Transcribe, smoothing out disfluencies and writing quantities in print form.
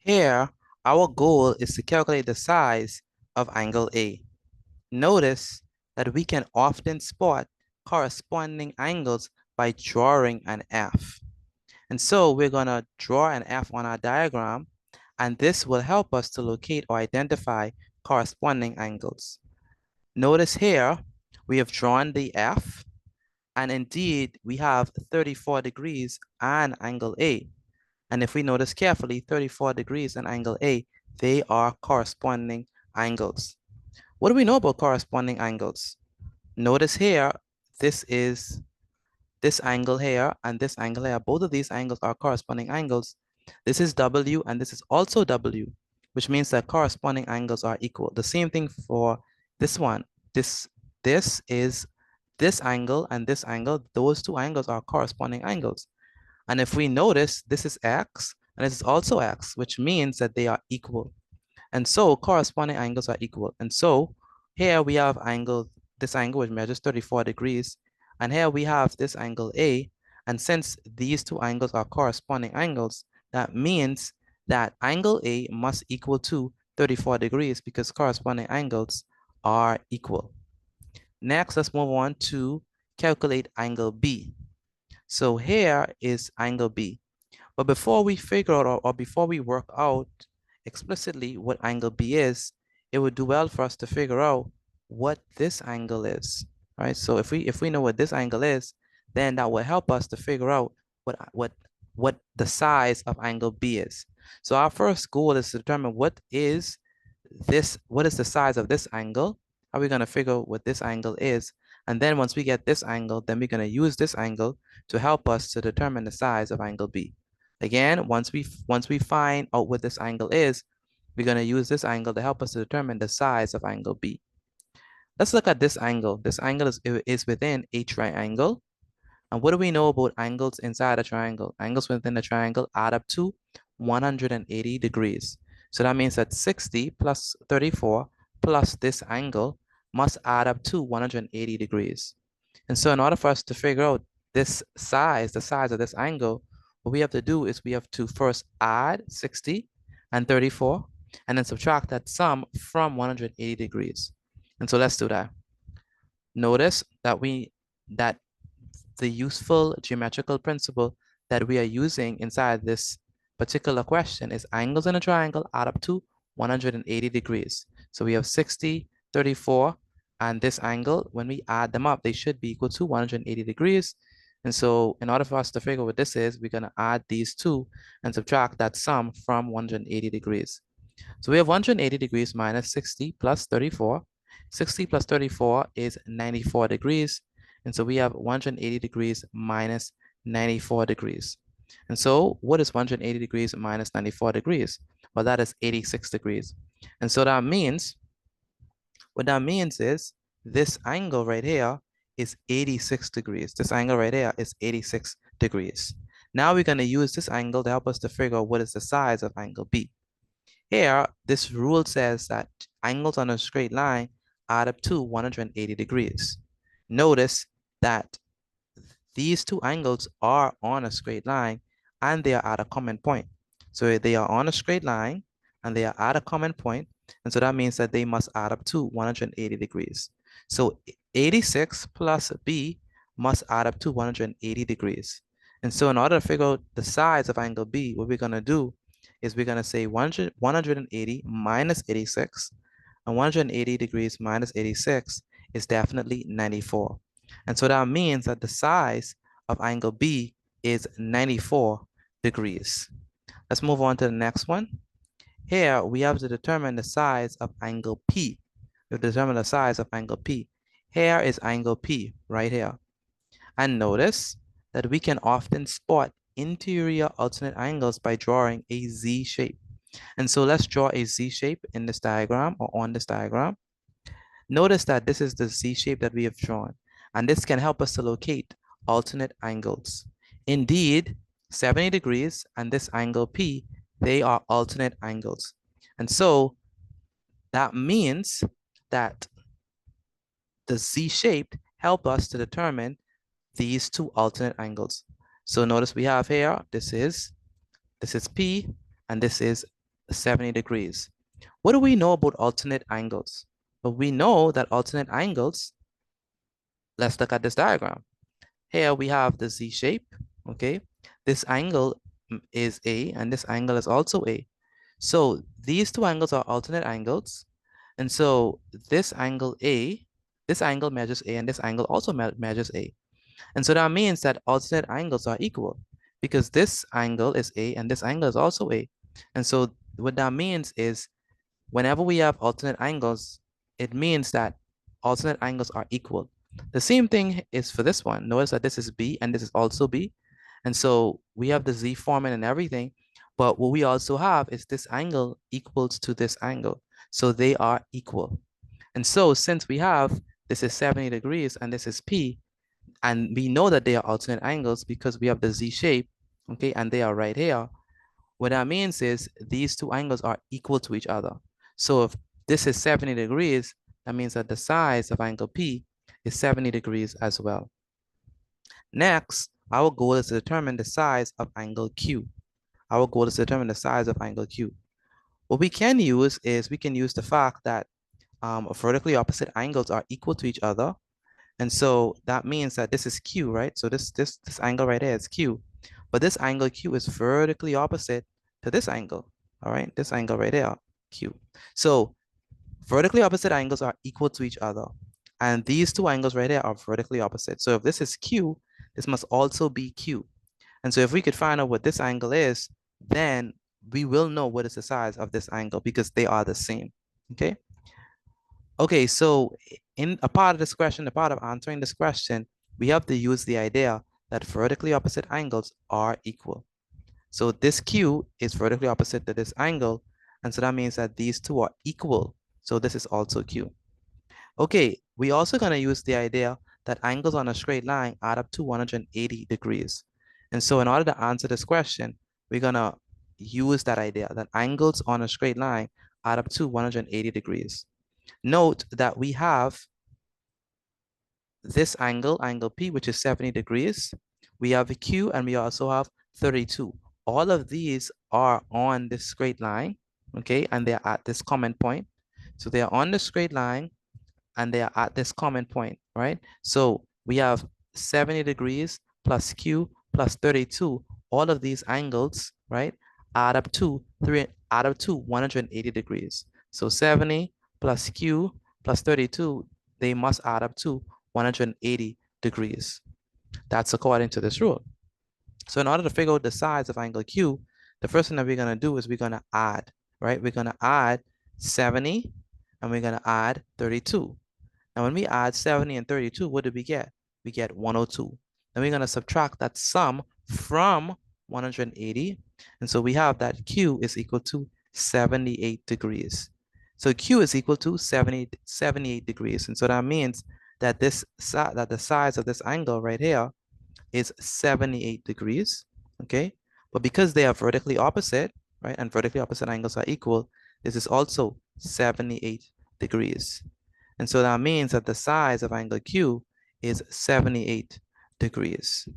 Here, our goal is to calculate the size of angle A. Notice that we can often spot corresponding angles by drawing an F. And so we're going to draw an F on our diagram, and this will help us to locate or identify corresponding angles. Notice here, we have drawn the F, and indeed we have 34 degrees and angle A. And if we notice carefully, 34 degrees and angle A, they are corresponding angles. What do we know about corresponding angles? Notice here, this is this angle here and this angle here. Both of these angles are corresponding angles. This is W and this is also W, which means that corresponding angles are equal. The same thing for this one. This is this angle and this angle. Those two angles are corresponding angles. And if we notice, this is X and this is also X, which means that they are equal. And so corresponding angles are equal. And so here we have this angle which measures 34 degrees. And here we have this angle A. And since these two angles are corresponding angles, that means that angle A must equal to 34 degrees because corresponding angles are equal. Next, let's move on to calculate angle B. So here is angle B. But before we figure out or before we work out explicitly what angle B is, it would do well for us to figure out what this angle is, right? So if we know what this angle is, then that will help us to figure out what the size of angle B is. So our first goal is to determine what is the size of this angle. How are we going to figure out what this angle is? And then once we get this angle, then we're going to use this angle to help us to determine the size of angle B. Again, once we find out what this angle is, we're going to use this angle to help us to determine the size of angle B. Let's look at this angle. This angle is within a triangle. And what do we know about angles inside a triangle? Angles within a triangle add up to 180 degrees. So that means that 60 plus 34 plus this angle must add up to 180 degrees. And so in order for us to figure out this size, the size of this angle, what we have to do is we have to first add 60 and 34 and then subtract that sum from 180 degrees. And so let's do that. Notice that the useful geometrical principle that we are using inside this particular question is angles in a triangle add up to 180 degrees. So we have 60, 34, and this angle, when we add them up, they should be equal to 180 degrees. And so in order for us to figure what this is, we're going to add these two and subtract that sum from 180 degrees. So we have 180 degrees minus 60 plus 34. 60 plus 34 is 94 degrees. And so we have 180 degrees minus 94 degrees. And so what is 180 degrees minus 94 degrees? Well, that is 86 degrees. And so that means, what that means is this angle right here is 86 degrees. This angle right here is 86 degrees. Now we're going to use this angle to help us to figure out what is the size of angle B. Here, this rule says that angles on a straight line add up to 180 degrees. Notice that these two angles are on a straight line and they are at a common point. So they are on a straight line and they are at a common point. And so that means that they must add up to 180 degrees. So 86 plus B must add up to 180 degrees. And so in order to figure out the size of angle B, what we're going to do is we're going to say 180 minus 86. And 180 degrees minus 86 is definitely 94. And so that means that the size of angle B is 94 degrees. Let's move on to the next one. Here, we have to determine the size of angle P. We have to determine the size of angle P. Here is angle P, right here. And notice that we can often spot interior alternate angles by drawing a Z shape. And so let's draw a Z shape in this diagram or on this diagram. Notice that this is the Z shape that we have drawn, and this can help us to locate alternate angles. Indeed, 70 degrees and this angle P, they are alternate angles. And so that means that the Z shape help us to determine these two alternate angles. So notice we have here, this is P and this is 70 degrees. What do we know about alternate angles? Well, we know that alternate angles, let's look at this diagram. Here we have the Z shape, okay? This angle is A and this angle is also A. So these two angles are alternate angles. And so this angle A, this angle measures A and this angle also measures A. And so that means that alternate angles are equal because this angle is A and this angle is also A. And so what that means is whenever we have alternate angles, it means that alternate angles are equal. The same thing is for this one. Notice that this is B and this is also B. And so we have the Z forming and everything, but what we also have is this angle equals to this angle. So they are equal. And so since we have, this is 70 degrees and this is P, and we know that they are alternate angles because we have the Z shape, okay, and they are right here. What that means is these two angles are equal to each other. So if this is 70 degrees, that means that the size of angle P is 70 degrees as well. Next, our goal is to determine the size of angle Q. Our goal is to determine the size of angle Q. What we can use is we can use the fact that vertically opposite angles are equal to each other. And so that means that this is Q, right? So this angle right here is Q. But this angle Q is vertically opposite to this angle, all right? This angle right here, Q. So vertically opposite angles are equal to each other. And these two angles right here are vertically opposite. So if this is Q, this must also be Q. And so if we could find out what this angle is, then we will know what is the size of this angle because they are the same, okay? Okay, so in a part of this question, a part of answering this question, we have to use the idea that vertically opposite angles are equal. So this Q is vertically opposite to this angle, and so that means that these two are equal. So this is also Q. Okay, we also gonna use the idea that angles on a straight line add up to 180 degrees. And so in order to answer this question, we're gonna use that idea that angles on a straight line add up to 180 degrees. Note that we have this angle, angle P, which is 70 degrees. We have a Q and we also have 32. All of these are on this straight line, okay? And they're at this common point. So they are on the straight line and they are at this common point, right? So we have 70 degrees plus Q plus 32. All of these angles, right, add up to 180 degrees. So 70 plus Q plus 32, they must add up to 180 degrees. That's according to this rule. So in order to figure out the size of angle Q, the first thing that we're gonna do is we're gonna add, right? We're gonna add 70 and we're gonna add 32. Now when we add 70 and 32, what do we get? We get 102. Then we're gonna subtract that sum from 180. And so we have that Q is equal to 78 degrees. So Q is equal to 78 degrees. And so that means that the size of this angle right here is 78 degrees, okay? But because they are vertically opposite, right, and vertically opposite angles are equal, this is also 78 degrees. And so that means that the size of angle Q is 78 degrees.